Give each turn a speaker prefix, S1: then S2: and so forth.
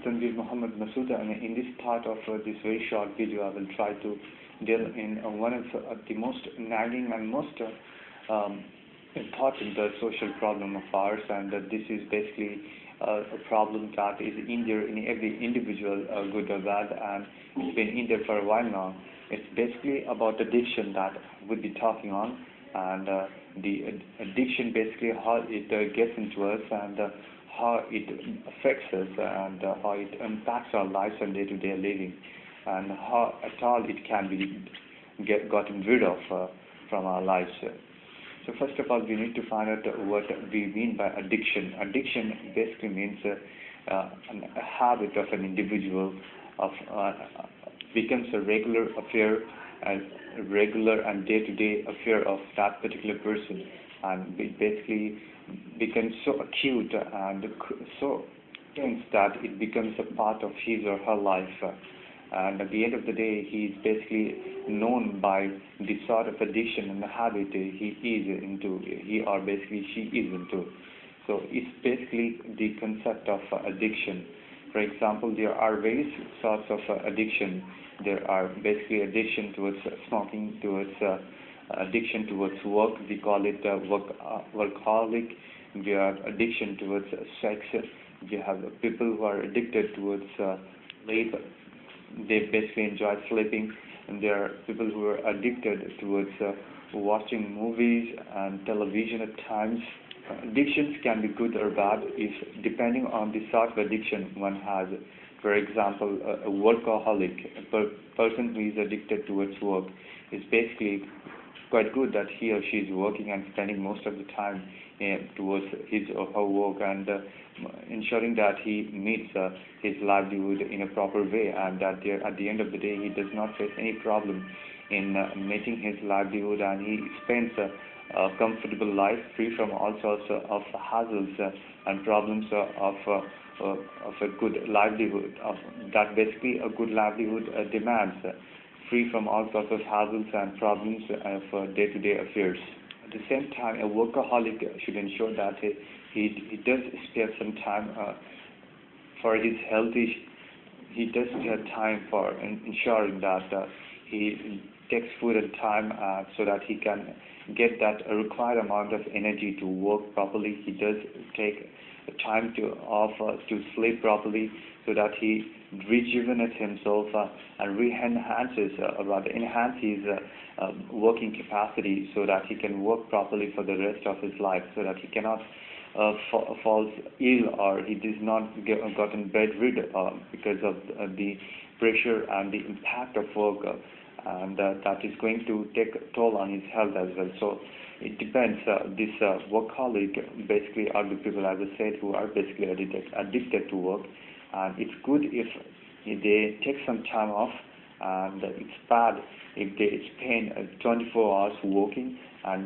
S1: Tanvir Muhammad Masood, and in this part of this very short video, I will try to deal in one of the most nagging and most important social problem of ours, and this is basically a problem that is in there in every individual, good or bad, and it's been in there for a while now. It's basically about addiction that we'll be talking on, and the addiction basically how it gets into us, and how it affects us, and how it impacts our lives and day-to-day living, and how at all it can be gotten rid of from our lives. So first of all, we need to find out what we mean by addiction. Addiction basically means a habit of an individual of becomes a regular affair, a regular and day-to-day affair of that particular person, and it basically becomes so acute and so intense that it becomes a part of his or her life. And at the end of the day, he is basically known by the sort of addiction and the habit he is into, he or basically she is into. So it's basically the concept of addiction. For example, there are various sorts of addiction. There are basically addiction towards smoking, towards addiction towards work. We call it workaholic. We have addiction towards sex. We have people who are addicted towards sleep. They basically enjoy sleeping. And there are people who are addicted towards watching movies and television at times. Addictions can be good or bad, if depending on the sort of addiction one has. For example, a workaholic, a person who is addicted towards work, is basically quite good that he or she is working and spending most of the time towards his or her work, and ensuring that he meets his livelihood in a proper way, and that at the end of the day he does not face any problem in meeting his livelihood, and he spends a comfortable life free from all sorts of hassles and problems of a good livelihood, that basically a good livelihood demands, free from all sorts of hassles and problems of day-to-day affairs. At the same time, a workaholic should ensure that he does spare some time for his health. He does spare time for ensuring that he takes food and time so that he can get that required amount of energy to work properly. He does take time to sleep properly, so that he rejuvenates himself and enhances his working capacity, so that he can work properly for the rest of his life, so that he cannot fall ill, or he does not gotten bedrid because of the pressure and the impact of work, and that is going to take a toll on his health as well. So it depends. This workaholic basically are the people, as I said, who are basically addicted to work, and it's good if they take some time off, and it's bad if they spend 24 hours working and